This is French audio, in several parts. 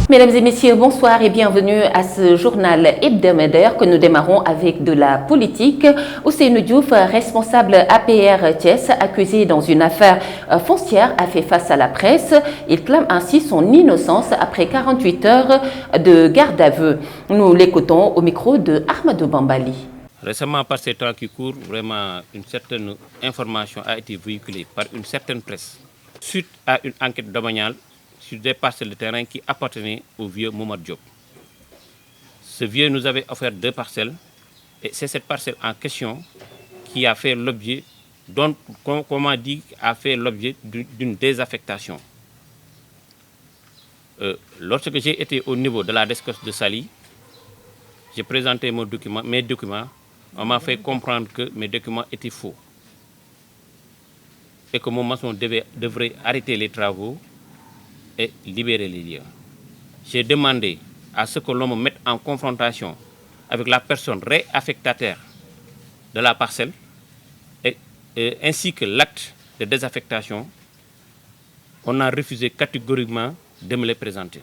Mesdames et messieurs, bonsoir et bienvenue à ce journal hebdomadaire que nous démarrons avec de la politique. Ousseynou Diouf, responsable APR Thiès, accusé dans une affaire foncière, a fait face à la presse. Il clame ainsi son innocence après 48 heures de garde à vue. Nous l'écoutons au micro de Ahmadou Bambali. Récemment, par ces temps qui courent, vraiment une certaine information a été véhiculée par une certaine presse suite à une enquête domaniale sur des parcelles de terrain qui appartenaient au vieux Mohamed Diop. Ce vieux nous avait offert 2 parcelles et c'est cette parcelle en question qui a fait l'objet, comment dit, a fait l'objet d'une désaffectation. Lorsque j'ai été au niveau de la DSCOS de Saly, j'ai présenté mes documents, on m'a fait comprendre que mes documents étaient faux et que mon maçon devrait arrêter les travaux et libérer les lieux. J'ai demandé à ce que l'on me mette en confrontation avec la personne réaffectataire de la parcelle ainsi que l'acte de désaffectation. On a refusé catégoriquement de me les présenter.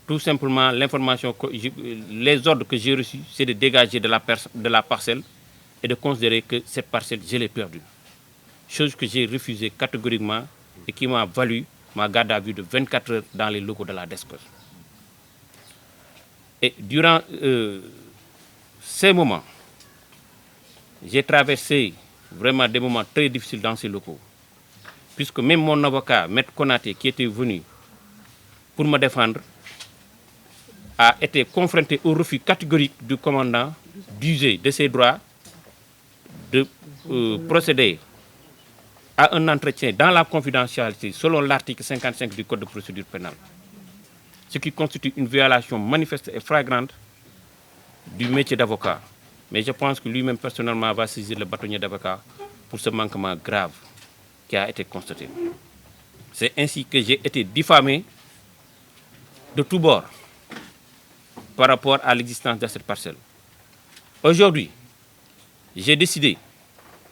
Tout simplement, les ordres que j'ai reçus, c'est de dégager de la parcelle et de considérer que cette parcelle, je l'ai perdue. Chose que j'ai refusée catégoriquement et qui m'a valu ma garde à vue de 24 heures dans les locaux de la DSCOS. Et durant ces moments, j'ai traversé vraiment des moments très difficiles dans ces locaux. Puisque même mon avocat, Maître Konaté, qui était venu pour me défendre, a été confronté au refus catégorique du commandant d'user de ses droits de procéder à un entretien dans la confidentialité selon l'article 55 du Code de procédure pénale. Ce qui constitue une violation manifeste et flagrante du métier d'avocat. Mais je pense que lui-même personnellement va saisir le bâtonnier d'avocat pour ce manquement grave qui a été constaté. C'est ainsi que j'ai été diffamé de tous bords par rapport à l'existence de cette parcelle. Aujourd'hui, j'ai décidé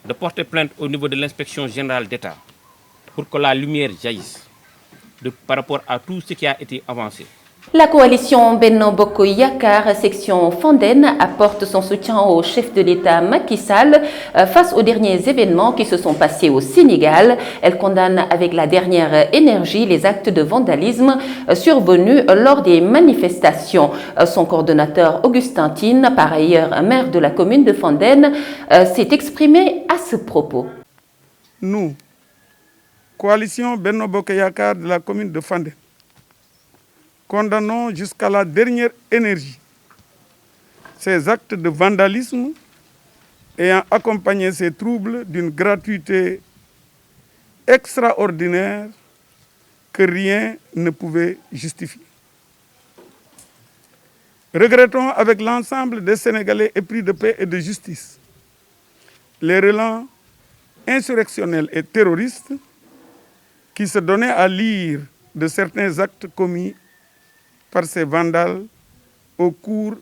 de porter plainte au niveau de l'inspection générale d'État pour que la lumière jaillisse par rapport à tout ce qui a été avancé. La coalition Benno Bokk Yakaar, section Fandène, apporte son soutien au chef de l'État Macky Sall face aux derniers événements qui se sont passés au Sénégal. Elle condamne avec la dernière énergie les actes de vandalisme survenus lors des manifestations. Son coordonnateur Augustin Tine, par ailleurs maire de la commune de Fandène, s'est exprimé à ce propos. Nous, coalition Benno Bokk Yakaar de la commune de Fandène, condamnons jusqu'à la dernière énergie ces actes de vandalisme ayant accompagné ces troubles d'une gratuité extraordinaire que rien ne pouvait justifier. Regrettons avec l'ensemble des Sénégalais épris de paix et de justice les relents insurrectionnels et terroristes qui se donnaient à lire de certains actes commis par ces vandales au cours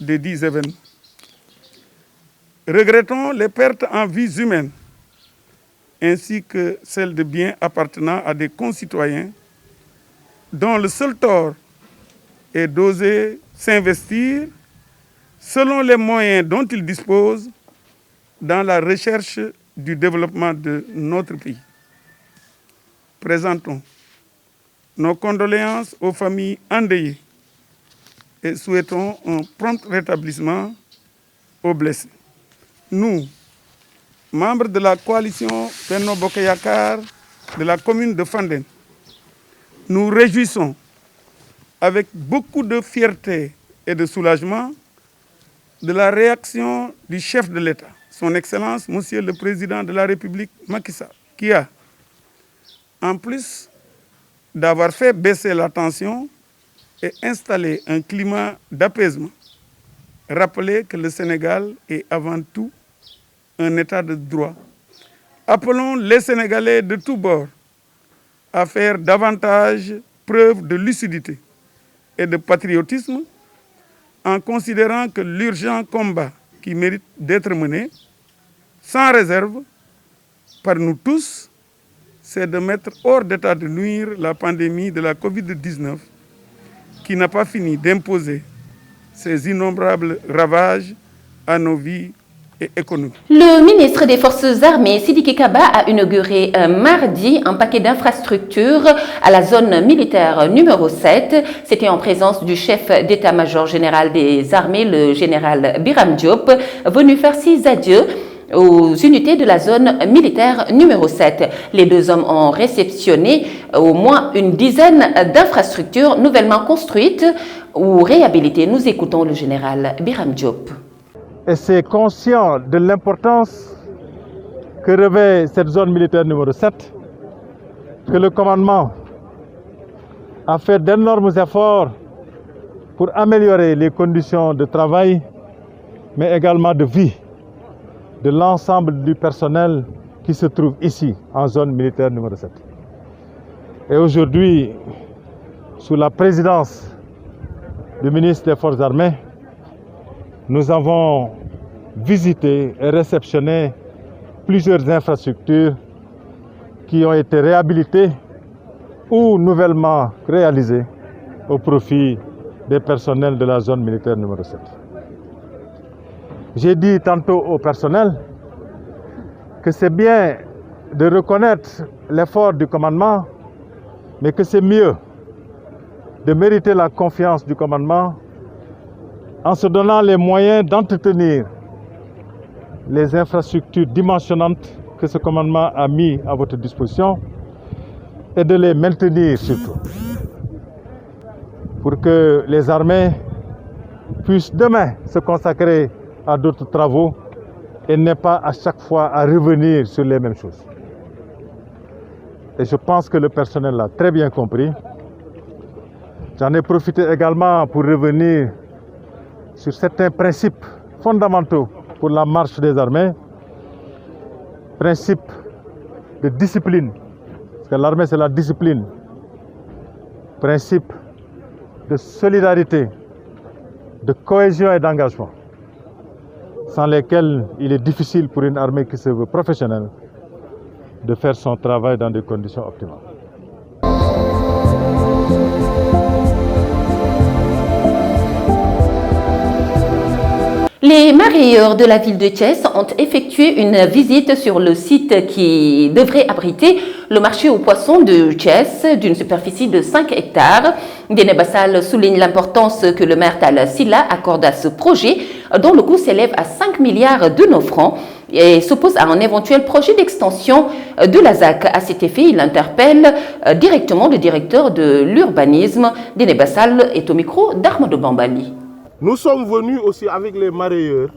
des 10 événements. Regrettons les pertes en vies humaines ainsi que celles de biens appartenant à des concitoyens dont le seul tort est d'oser s'investir selon les moyens dont ils disposent dans la recherche du développement de notre pays. Présentons nos condoléances aux familles endeuillées et souhaitons un prompt rétablissement aux blessés. Nous, membres de la coalition Benno Bokk Yakaar de la commune de Fandène, nous réjouissons avec beaucoup de fierté et de soulagement de la réaction du chef de l'État, son Excellence, Monsieur le Président de la République, Macky Sall, qui a, en plus d'avoir fait baisser la tension et installer un climat d'apaisement, rappelé que le Sénégal est avant tout un État de droit. Appelons les Sénégalais de tous bords à faire davantage preuve de lucidité et de patriotisme en considérant que l'urgent combat qui mérite d'être mené sans réserve par nous tous, c'est de mettre hors d'état de nuire la pandémie de la Covid-19 qui n'a pas fini d'imposer ses innombrables ravages à nos vies et économiques. Le ministre des Forces armées, Sidiki Kaba, a inauguré mardi un paquet d'infrastructures à la zone militaire numéro 7. C'était en présence du chef d'état-major général des armées, le général Biram Diop, venu faire ses adieux aux unités de la zone militaire numéro 7. Les deux hommes ont réceptionné au moins une dizaine d'infrastructures nouvellement construites ou réhabilitées. Nous écoutons le général Biram Diop. Et c'est conscient de l'importance que revêt cette zone militaire numéro 7 que le commandement a fait d'énormes efforts pour améliorer les conditions de travail, mais également de vie de l'ensemble du personnel qui se trouve ici, en zone militaire numéro 7. Et aujourd'hui, sous la présidence du ministre des Forces armées, nous avons visité et réceptionné plusieurs infrastructures qui ont été réhabilitées ou nouvellement réalisées au profit des personnels de la zone militaire numéro 7. J'ai dit tantôt au personnel que c'est bien de reconnaître l'effort du commandement, mais que c'est mieux de mériter la confiance du commandement en se donnant les moyens d'entretenir les infrastructures dimensionnantes que ce commandement a mis à votre disposition et de les maintenir surtout, pour que les armées puissent demain se consacrer à d'autres travaux et n'aient pas à chaque fois à revenir sur les mêmes choses. Et je pense que le personnel l'a très bien compris. J'en ai profité également pour revenir sur certains principes fondamentaux pour la marche des armées. Principe de discipline, parce que l'armée c'est la discipline. Principe de solidarité, de cohésion et d'engagement, sans lesquels il est difficile pour une armée qui se veut professionnelle de faire son travail dans des conditions optimales. Les mareyeurs de la ville de Thiès ont effectué une visite sur le site qui devrait abriter le marché aux poissons de Thiès d'une superficie de 5 hectares. Déné Bassal souligne l'importance que le maire Talla Sylla accorde à ce projet dont le coût s'élève à 5 milliards de nos francs et s'oppose à un éventuel projet d'extension de la ZAC. À cet effet, il interpelle directement le directeur de l'urbanisme. Déné Bassal est au micro d'Ahmadou Bambali. Nous sommes venus aussi avec les mareyeurs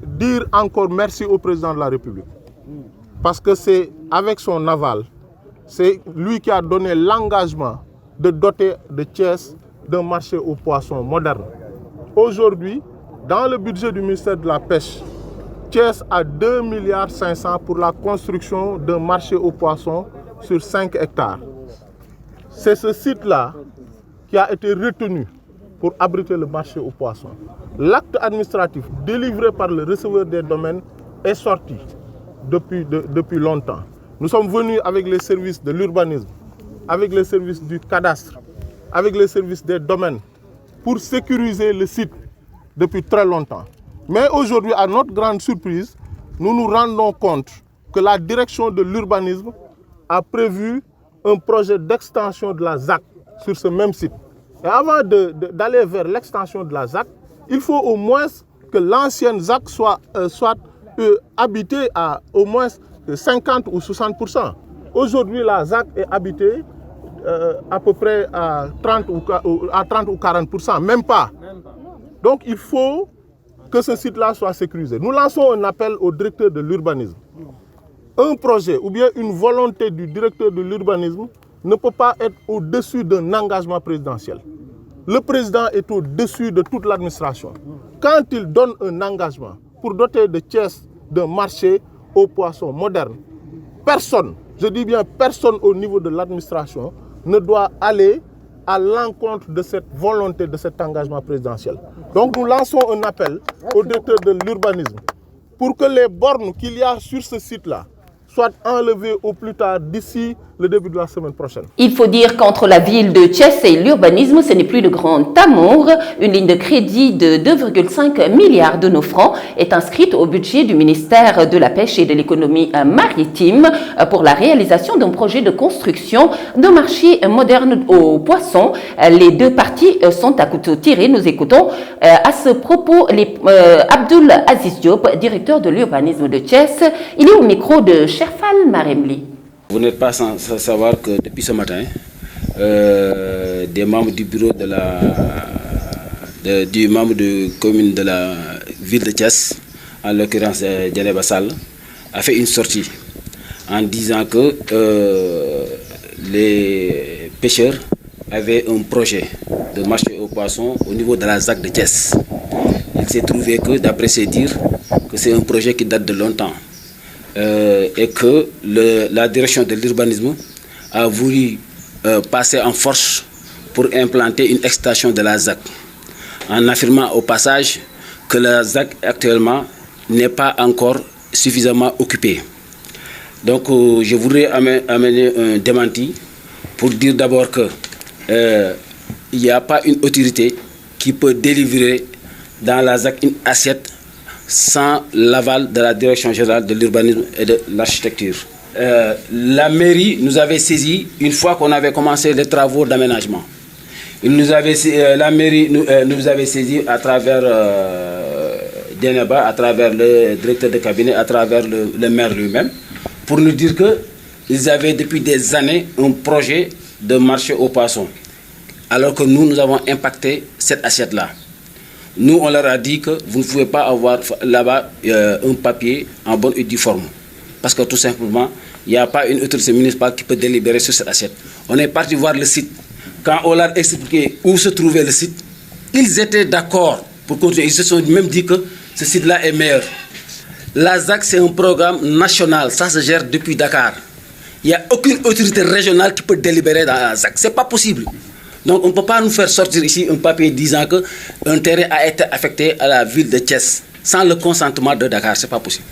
dire encore merci au président de la République. Parce que c'est avec son aval, c'est lui qui a donné l'engagement de doter de Thiès d'un marché aux poissons moderne. Aujourd'hui, dans le budget du ministère de la Pêche, Thiès a 2,5 milliards pour la construction d'un marché aux poissons sur 5 hectares. C'est ce site-là qui a été retenu pour abriter le marché aux poissons. L'acte administratif délivré par le receveur des domaines est sorti depuis longtemps. Nous sommes venus avec les services de l'urbanisme, avec les services du cadastre, avec les services des domaines pour sécuriser le site depuis très longtemps. Mais aujourd'hui, à notre grande surprise, nous nous rendons compte que la direction de l'urbanisme a prévu un projet d'extension de la ZAC sur ce même site. Et avant d'aller vers l'extension de la ZAC, il faut au moins que l'ancienne ZAC soit habitée à au moins 50 ou 60%. Aujourd'hui, la ZAC est habitée à peu près à 30 ou 40%, même pas. Donc il faut que ce site-là soit sécurisé. Nous lançons un appel au directeur de l'urbanisme. Un projet ou bien une volonté du directeur de l'urbanisme ne peut pas être au-dessus d'un engagement présidentiel. Le président est au-dessus de toute l'administration. Quand il donne un engagement pour doter de Thiès d'un marché aux poissons moderne, personne, je dis bien personne au niveau de l'administration, ne doit aller à l'encontre de cette volonté, de cet engagement présidentiel. Donc nous lançons un appel au directeur de l'urbanisme pour que les bornes qu'il y a sur ce site-là soient enlevées au plus tard d'ici le début de la semaine prochaine. Il faut dire qu'entre la ville de Thiès et l'urbanisme, ce n'est plus le grand amour. Une ligne de crédit de 2,5 milliards de nos francs est inscrite au budget du ministère de la Pêche et de l'économie maritime pour la réalisation d'un projet de construction d'un marché moderne aux poissons. Les deux parties sont à couteau tiré. Nous écoutons à ce propos Abdoul Aziz Diop, directeur de l'urbanisme de Thiès. Il est au micro de Cherfal Maremli. Vous n'êtes pas sans savoir que depuis ce matin, des membres du bureau du membre de commune de la ville de Thiès, en l'occurrence Djeneba Sall, a fait une sortie en disant que les pêcheurs avaient un projet de marché aux poissons au niveau de la ZAC de Thiès. Il s'est trouvé que, d'après ses dires, que c'est un projet qui date de longtemps. Et que la direction de l'urbanisme a voulu passer en force pour implanter une extension de la ZAC, en affirmant au passage que la ZAC actuellement n'est pas encore suffisamment occupée. Donc je voudrais amener un démenti pour dire d'abord que il n'y a pas une autorité qui peut délivrer dans la ZAC une assiette sans l'aval de la direction générale de l'urbanisme et de l'architecture. La mairie nous avait saisi une fois qu'on avait commencé les travaux d'aménagement. La mairie nous avait saisi à travers Djeneba, à travers le directeur de cabinet, à travers le maire lui-même, pour nous dire qu'ils avaient depuis des années un projet de marché aux poissons, alors que nous avons impacté cette assiette-là. Nous, on leur a dit que vous ne pouvez pas avoir là-bas un papier en bonne et due forme. Parce que tout simplement, il n'y a pas une autorité municipale qui peut délibérer sur cette assiette. On est parti voir le site. Quand on leur a expliqué où se trouvait le site, ils étaient d'accord pour continuer. Ils se sont même dit que ce site-là est meilleur. La ZAC, c'est un programme national. Ça se gère depuis Dakar. Il n'y a aucune autorité régionale qui peut délibérer dans la ZAC. Ce n'est pas possible. Donc on ne peut pas nous faire sortir ici un papier disant qu'un terrain a été affecté à la ville de Thiès sans le consentement de Dakar. Ce n'est pas possible.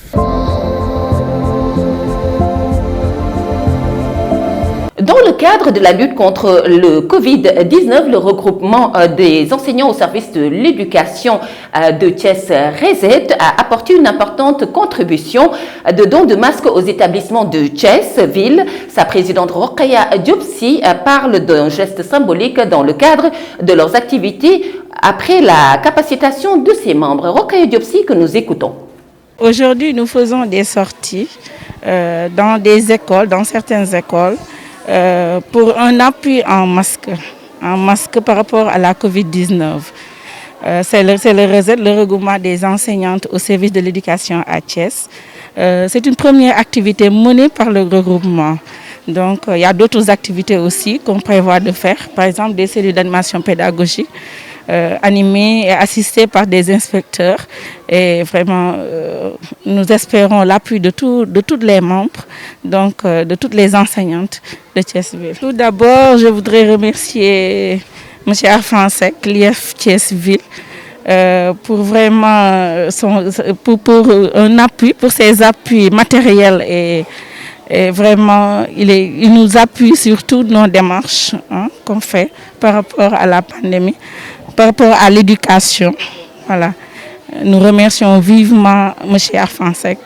Dans le cadre de la lutte contre le Covid-19, le regroupement des enseignants au service de l'éducation de Thiès RESET a apporté une importante contribution de dons de masques aux établissements de Thiès ville. Sa présidente Rokhaya Diopsi parle d'un geste symbolique dans le cadre de leurs activités après la capacitation de ses membres. Rokhaya Diopsi que nous écoutons. Aujourd'hui, nous faisons des sorties dans des écoles, dans certaines écoles, pour un appui en masque par rapport à la Covid-19. C'est le RESET, le regroupement des enseignantes au service de l'éducation à Thiès. C'est une première activité menée par le regroupement. Donc, il y a d'autres activités aussi qu'on prévoit de faire, par exemple des cellules d'animation pédagogique animées et assistées par des inspecteurs. Et vraiment, nous espérons l'appui de tous les membres, donc de toutes les enseignantes de Thiès-Ville. Tout d'abord, je voudrais remercier M. Arfansek, l'IF Thiès-Ville, pour vraiment pour un appui, pour ses appuis matériels et vraiment, il nous appuie sur toutes nos démarches qu'on fait par rapport à la pandémie, par rapport à l'éducation. Voilà. Nous remercions vivement M. Arfansek.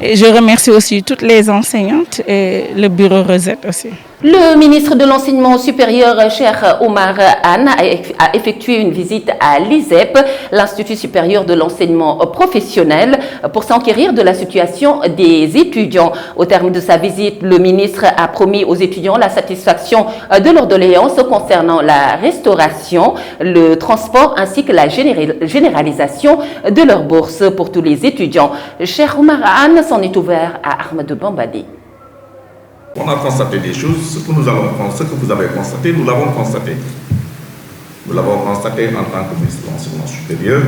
Et je remercie aussi toutes les enseignantes et le bureau RESET aussi. Le ministre de l'Enseignement supérieur, Cheikh Oumar Anne, a effectué une visite à l'ISEP, l'Institut supérieur de l'enseignement professionnel, pour s'enquérir de la situation des étudiants. Au terme de sa visite, le ministre a promis aux étudiants la satisfaction de leurs doléances concernant la restauration, le transport ainsi que la généralisation de leurs bourses pour tous les étudiants. Cheikh Oumar Anne s'en est ouvert à Ahmed Bambadi. On a constaté des choses, ce que vous avez constaté, nous l'avons constaté. Nous l'avons constaté en tant que ministre de l'Enseignement supérieur.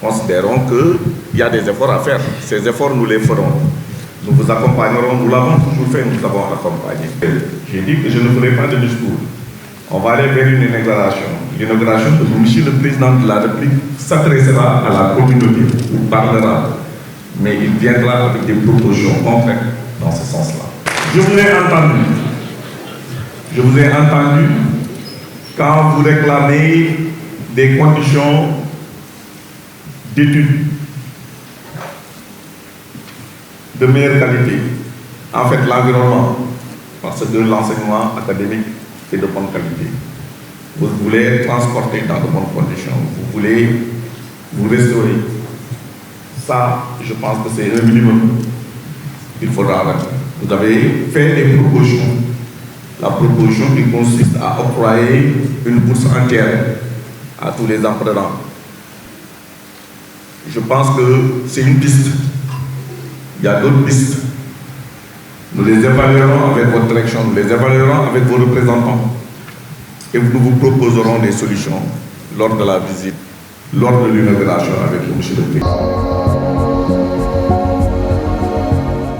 Considérons qu'il y a des efforts à faire. Ces efforts, nous les ferons. Nous vous accompagnerons, nous l'avons toujours fait, nous vous avons accompagné. J'ai dit que je ne ferai pas de discours. On va aller vers une inauguration. L'inauguration que M. le Président de la République s'adressera à la communauté, ou parlera, mais il viendra avec des propositions concrètes dans ce sens-là. Je vous ai entendu Je vous ai entendu quand vous réclamez des conditions d'études de meilleure qualité. En fait, l'environnement, parce que l'enseignement académique est de bonne qualité. Vous voulez être transporté dans de bonnes conditions. Vous voulez vous restaurer. Ça, je pense que c'est un minimum qu'il faudra avoir. Vous avez fait des propositions. La proposition qui consiste à octroyer une bourse entière à tous les apprenants. Je pense que c'est une piste. Il y a d'autres pistes. Nous les évaluerons avec votre direction, nous les évaluerons avec vos représentants. Et nous vous proposerons des solutions lors de la visite, lors de l'inauguration avec vous, Monsieur le Président.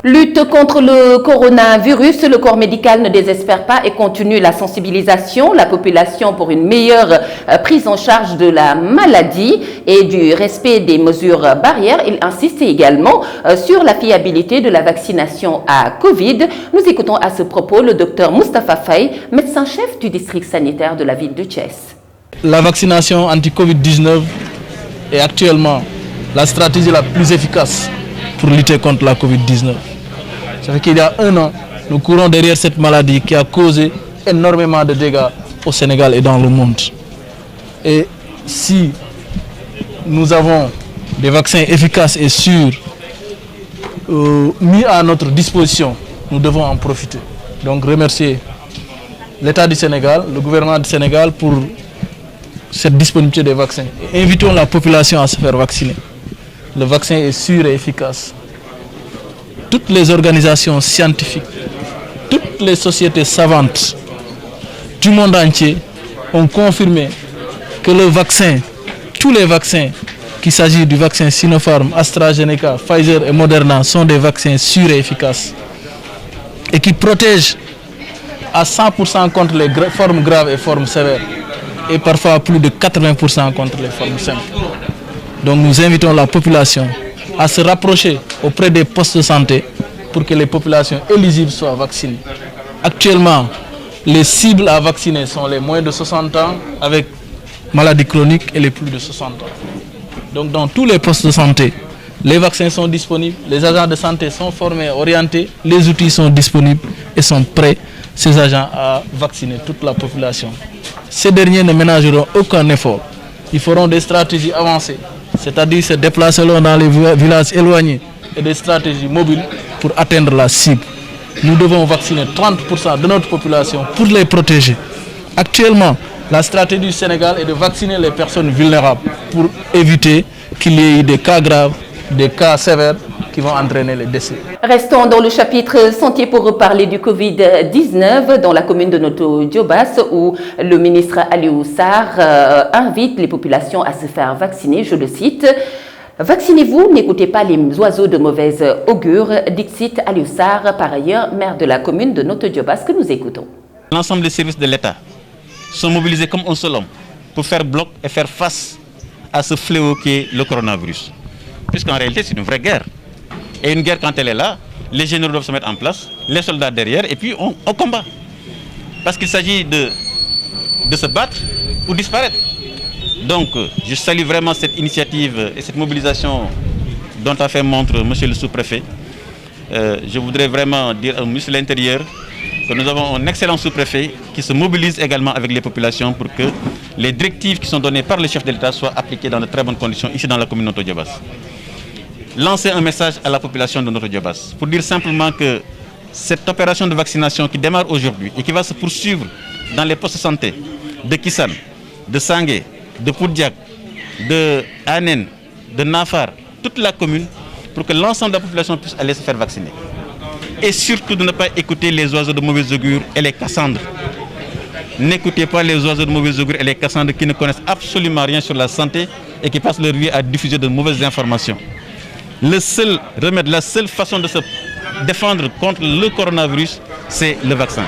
Lutte contre le coronavirus, le corps médical ne désespère pas et continue la sensibilisation, la population pour une meilleure prise en charge de la maladie et du respect des mesures barrières. Il insiste également sur la fiabilité de la vaccination à Covid. Nous écoutons à ce propos le docteur Moustapha Faye, médecin-chef du district sanitaire de la ville de Thiès. La vaccination anti-Covid-19 est actuellement la stratégie la plus efficace pour lutter contre la Covid-19. Ça fait qu'il y a un an, nous courons derrière cette maladie qui a causé énormément de dégâts au Sénégal et dans le monde. Et si nous avons des vaccins efficaces et sûrs mis à notre disposition, nous devons en profiter. Donc remercier l'État du Sénégal, le gouvernement du Sénégal pour cette disponibilité des vaccins. Et invitons la population à se faire vacciner. Le vaccin est sûr et efficace. Toutes les organisations scientifiques, toutes les sociétés savantes du monde entier ont confirmé que le vaccin, tous les vaccins, qu'il s'agit du vaccin Sinopharm, AstraZeneca, Pfizer et Moderna, sont des vaccins sûrs et efficaces et qui protègent à 100% contre les formes graves et formes sévères et parfois plus de 80% contre les formes simples. Donc nous invitons la population à se rapprocher auprès des postes de santé pour que les populations éligibles soient vaccinées. Actuellement, les cibles à vacciner sont les moins de 60 ans avec maladies chroniques et les plus de 60 ans. Donc dans tous les postes de santé, les vaccins sont disponibles, les agents de santé sont formés, orientés, les outils sont disponibles et sont prêts, ces agents, à vacciner toute la population. Ces derniers ne ménageront aucun effort. Ils feront des stratégies avancées, c'est-à-dire se déplaceront dans les villages éloignés et des stratégies mobiles pour atteindre la cible. Nous devons vacciner 30% de notre population pour les protéger. Actuellement, la stratégie du Sénégal est de vacciner les personnes vulnérables pour éviter qu'il y ait des cas graves, des cas sévères qui vont entraîner les décès. Restons dans le chapitre santé pour reparler du Covid-19 dans la commune de Noto Diobass où le ministre Aliou Sarr invite les populations à se faire vacciner, je le cite. Vaccinez-vous, n'écoutez pas les oiseaux de mauvaise augure, dixit Aliou Sarr, par ailleurs maire de la commune de Noto Diobass que nous écoutons. L'ensemble des services de l'État sont mobilisés comme un seul homme pour faire bloc et faire face à ce fléau qui est le coronavirus. Puisqu'en réalité, c'est une vraie guerre. Et une guerre, quand elle est là, les généraux doivent se mettre en place, les soldats derrière, et puis on combat. Parce qu'il s'agit de se battre ou disparaître. Donc, je salue vraiment cette initiative et cette mobilisation dont a fait montre M. le sous-préfet. Je voudrais vraiment dire au ministre de l'Intérieur que nous avons un excellent sous-préfet qui se mobilise également avec les populations pour que les directives qui sont données par le chef de l'État soient appliquées dans de très bonnes conditions ici dans la commune de Noto Diobass. Lancer un message à la population de Noto Diobass pour dire simplement que cette opération de vaccination qui démarre aujourd'hui et qui va se poursuivre dans les postes de santé de Kissan, de Sangué, de Poudjak, de Anen, de Nafar, toute la commune, pour que l'ensemble de la population puisse aller se faire vacciner. Et surtout de ne pas écouter les oiseaux de mauvais augure et les cassandres. N'écoutez pas les oiseaux de mauvais augure et les cassandres qui ne connaissent absolument rien sur la santé et qui passent leur vie à diffuser de mauvaises informations. Le seul remède, la seule façon de se défendre contre le coronavirus, c'est le vaccin.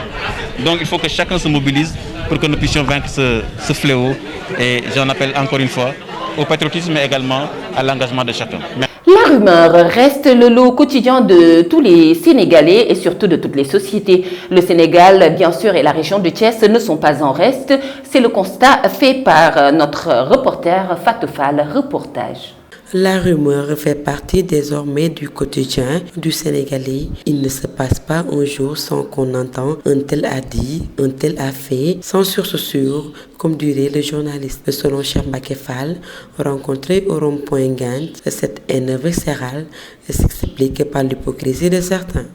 Donc il faut que chacun se mobilise pour que nous puissions vaincre ce fléau. Et j'en appelle encore une fois au patriotisme mais également à l'engagement de chacun. La rumeurs restent le lot quotidien de tous les Sénégalais et surtout de toutes les sociétés. Le Sénégal, bien sûr, et la région de Thiès ne sont pas en reste. C'est le constat fait par notre reporter Fatou Fall. Reportage. La rumeur fait partie désormais du quotidien du Sénégalais. Il ne se passe pas un jour sans qu'on entende un tel a dit, un tel a fait, sans sursaut, comme dirait le journaliste. Selon Cheikh Mbacké Fall, rencontré au rond-point Gant, cette haine viscérale s'explique par l'hypocrisie de certains.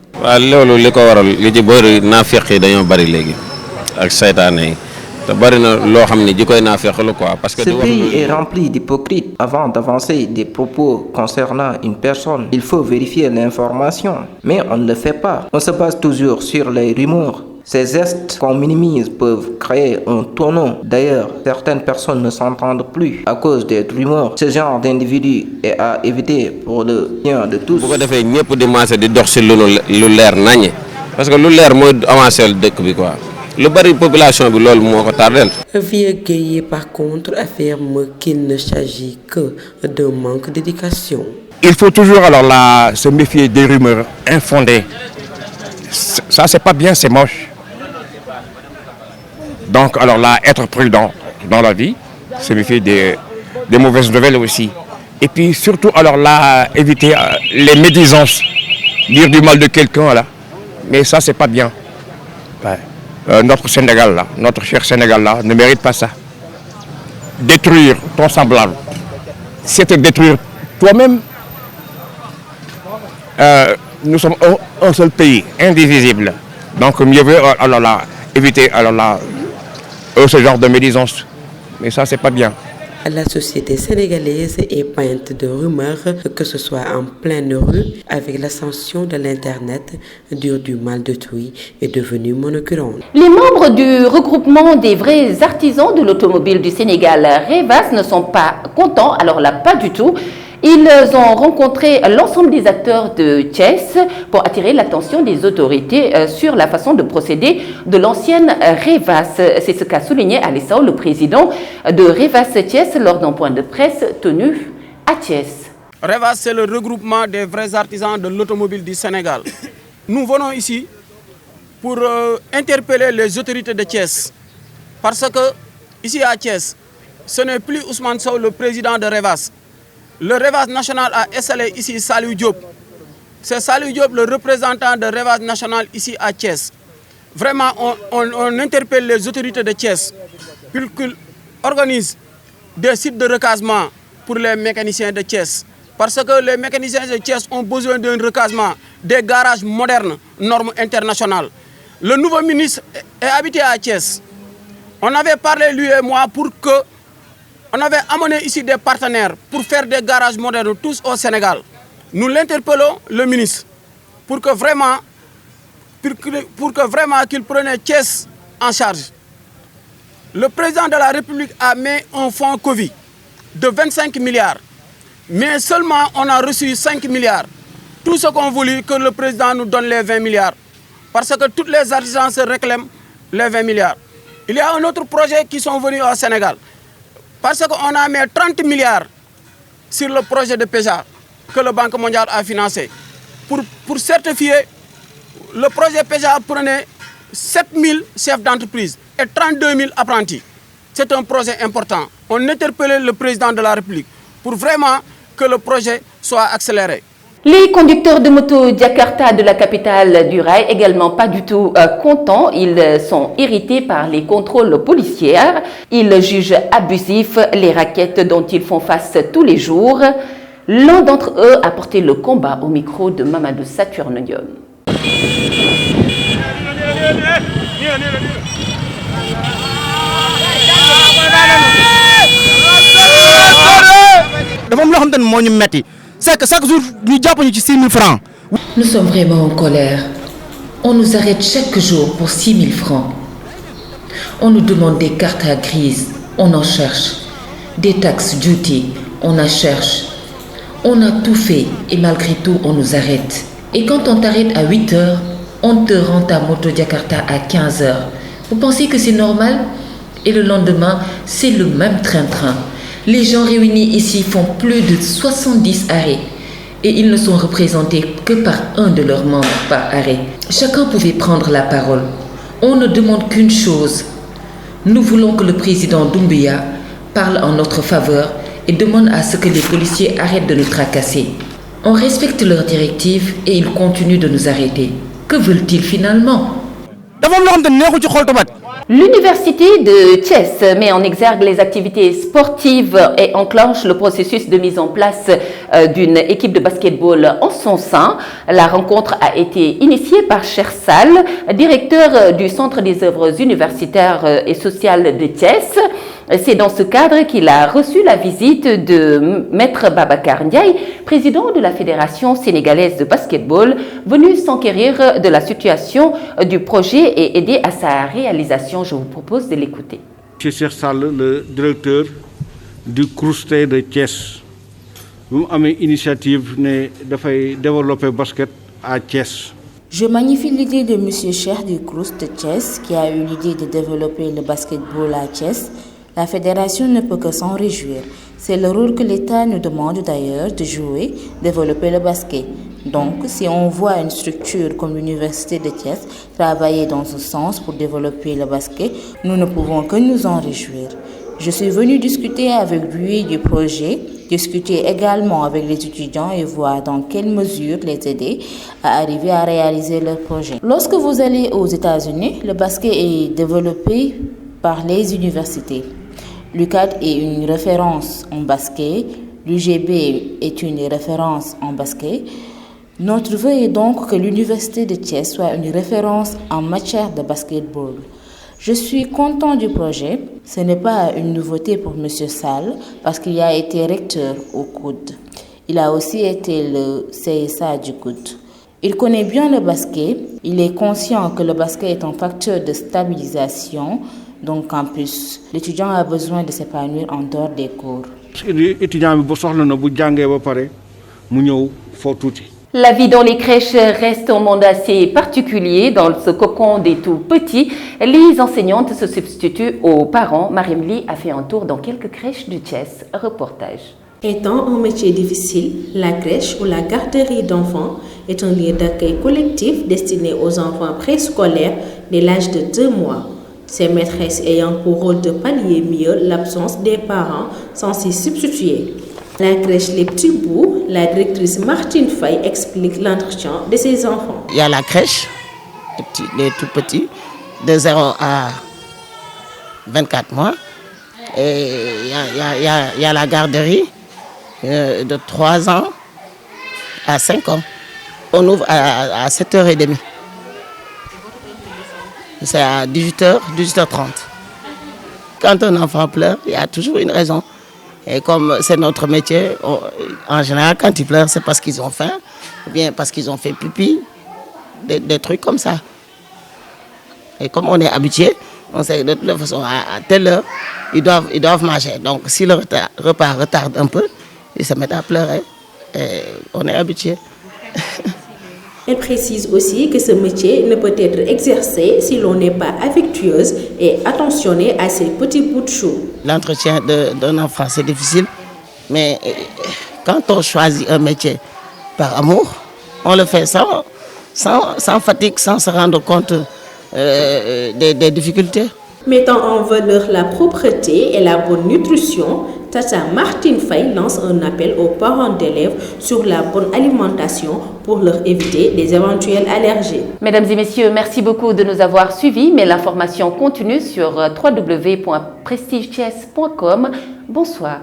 Ce pays est rempli d'hypocrites. Avant d'avancer des propos concernant une personne, il faut vérifier l'information. Mais on ne le fait pas. On se base toujours sur les rumeurs. Ces gestes qu'on minimise peuvent créer un tonneau. D'ailleurs, certaines personnes ne s'entendent plus à cause des rumeurs. Ce genre d'individu est à éviter pour le bien de tous. Parce que lu leer mooy avancé dëkk bi quoi. Le bari population bi loolu moo ko tardel. Vieux Gueye par contre affirme qu'il ne s'agit que d'un manque d'éducation. Il faut toujours se méfier des rumeurs infondées. Ça c'est pas bien, c'est moche. Donc être prudent dans la vie, se méfier des mauvaises nouvelles aussi. Et puis surtout éviter les médisances, dire du mal de quelqu'un là. Mais ça c'est pas bien. Ouais. Notre Sénégal là, notre cher Sénégal là, ne mérite pas ça. Détruire ton semblable, c'est te détruire toi-même. Nous sommes un seul pays, indivisible. Donc mieux vaut éviter ce genre de médisance. Mais ça c'est pas bien. La société sénégalaise est peinte de rumeurs, que ce soit en pleine rue, avec l'ascension de l'Internet, dire du mal d'autrui est devenu monocurrent. Les membres du regroupement des vrais artisans de l'automobile du Sénégal, REVAS, ne sont pas contents, alors là pas du tout. Ils ont rencontré l'ensemble des acteurs de Thiès pour attirer l'attention des autorités sur la façon de procéder de l'ancienne REVAS. C'est ce qu'a souligné Alessao, le président de REVAS Thiès, lors d'un point de presse tenu à Thiès. REVAS, c'est le regroupement des vrais artisans de l'automobile du Sénégal. Nous venons ici pour interpeller les autorités de Thiès. Parce que ici à Thiès, ce n'est plus Ousmane Sow, le président de REVAS. Le REVAS national a installé ici Saliou Diop. C'est Saliou Diop, le représentant de REVAS national ici à Thiès. Vraiment, on interpelle les autorités de Thiès pour qu'ils organisent des sites de recasement pour les mécaniciens de Thiès. Parce que les mécaniciens de Thiès ont besoin d'un recasement, des garages modernes, normes internationales. Le nouveau ministre est habité à Thiès. On avait parlé, lui et moi, pour que on avait amené ici des partenaires pour faire des garages modernes tous au Sénégal. Nous l'interpellons, le ministre, pour que vraiment qu'il prenne Thiès en charge. Le président de la République a mis un fonds Covid de 25 milliards. Mais seulement on a reçu 5 milliards. Tout ce qu'on voulait que le président nous donne les 20 milliards. Parce que tous les artisans se réclament les 20 milliards. Il y a un autre projet qui sont venus au Sénégal. Parce qu'on a mis 30 milliards sur le projet de PEJA que la Banque mondiale a financé. Pour certifier, le projet PEJA prenait 7 000 chefs d'entreprise et 32 000 apprentis. C'est un projet important. On interpellait le président de la République pour vraiment que le projet soit accéléré. Les conducteurs de moto Jakarta de la capitale du rail, également pas du tout contents. Ils sont irrités par les contrôles policiers. Ils jugent abusifs les raquettes dont ils font face tous les jours. L'un d'entre eux a porté le combat au micro de Mamadou Saturne Diom. C'est que chaque jour, nous avons 6 000 francs. Nous sommes vraiment en colère. On nous arrête chaque jour pour 6 000 francs. On nous demande des cartes grises, on en cherche. Des taxes duty, on en cherche. On a tout fait et malgré tout, on nous arrête. Et quand on t'arrête à 8 h, on te rend ta moto Jakarta à 15 h. Vous pensez que c'est normal? Et le lendemain, c'est le même train-train. Les gens réunis ici font plus de 70 arrêts. et ils ne sont représentés que par un de leurs membres par arrêt. Chacun pouvait prendre la parole. On ne demande qu'une chose. Nous voulons que le président Doumbouya parle en notre faveur et demande à ce que les policiers arrêtent de nous tracasser. On respecte leurs directives et ils continuent de nous arrêter. Que veulent-ils finalement? L'université de Thiès met en exergue les activités sportives et enclenche le processus de mise en place d'une équipe de basketball en son sein. La rencontre a été initiée par Cheikh Sall, directeur du Centre des œuvres universitaires et sociales de Thiès. C'est dans ce cadre qu'il a reçu la visite de Maître Babacar Ndiaye, président de la Fédération sénégalaise de basketball, venu s'enquérir de la situation du projet et aider à sa réalisation. Je vous propose de l'écouter. Cheikh Sall, le directeur du CROUST de Thiès, nous avons une initiative de développer le basket à Thiès. Je magnifie l'idée de M. Cheikh du CROUST de Thiès qui a eu l'idée de développer le basketball à Thiès. La fédération ne peut que s'en réjouir. C'est le rôle que l'État nous demande d'ailleurs de jouer, développer le basket. Donc, si on voit une structure comme l'Université de Thiès travailler dans ce sens pour développer le basket, nous ne pouvons que nous en réjouir. Je suis venue discuter avec lui du projet, discuter également avec les étudiants et voir dans quelle mesure les aider à arriver à réaliser leur projet. Lorsque vous allez aux États-Unis, le basket est développé par les universités. L'UQAD est une référence en basket, l'UGB est une référence en basket. Notre vœu est donc que l'Université de Thiès soit une référence en matière de basketball. Je suis content du projet. Ce n'est pas une nouveauté pour M. Sall parce qu'il a été recteur au COUD. Il a aussi été le CSA du COUD. Il connaît bien le basket. Il est conscient que le basket est un facteur de stabilisation d'un campus. L'étudiant a besoin de s'épanouir en dehors des cours. La vie dans les crèches reste un monde assez particulier. Dans ce cocon des tout petits, les enseignantes se substituent aux parents. Mariam Ly a fait un tour dans quelques crèches du Thiès. Reportage. Étant un métier difficile, la crèche ou la garderie d'enfants est un lieu d'accueil collectif destiné aux enfants préscolaires dès l'âge de 2 mois. Ces maîtresses ayant pour rôle de pallier mieux l'absence des parents sans s'y substituer. La crèche Les Petits Bouts, la directrice Martine Faye explique l'entretien de ses enfants. Il y a la crèche, les tout petits, de 0 à 24 mois. Et il y a la garderie de 3 ans à 5 ans. On ouvre à 7h30. C'est à 18h, 18h30. Quand un enfant pleure, il y a toujours une raison. Et comme c'est notre métier, en général, quand ils pleurent, c'est parce qu'ils ont faim, ou bien parce qu'ils ont fait pipi, des trucs comme ça. Et comme on est habitué, on sait que de toute façon, à telle heure, ils doivent manger. Donc si le repas retarde un peu, ils se mettent à pleurer. Et on est habitué. Elle précise aussi que ce métier ne peut être exercé si l'on n'est pas affectueuse et attentionnée à ces petits bouts de chou. L'entretien d'un enfant, c'est difficile, mais quand on choisit un métier par amour, on le fait sans fatigue, sans se rendre compte des difficultés. Mettant en valeur la propreté et la bonne nutrition, Tata Martine Faye lance un appel aux parents d'élèves sur la bonne alimentation pour leur éviter des éventuelles allergies. Mesdames et messieurs, merci beaucoup de nous avoir suivis, mais l'information continue sur www.prestigethies.com. Bonsoir.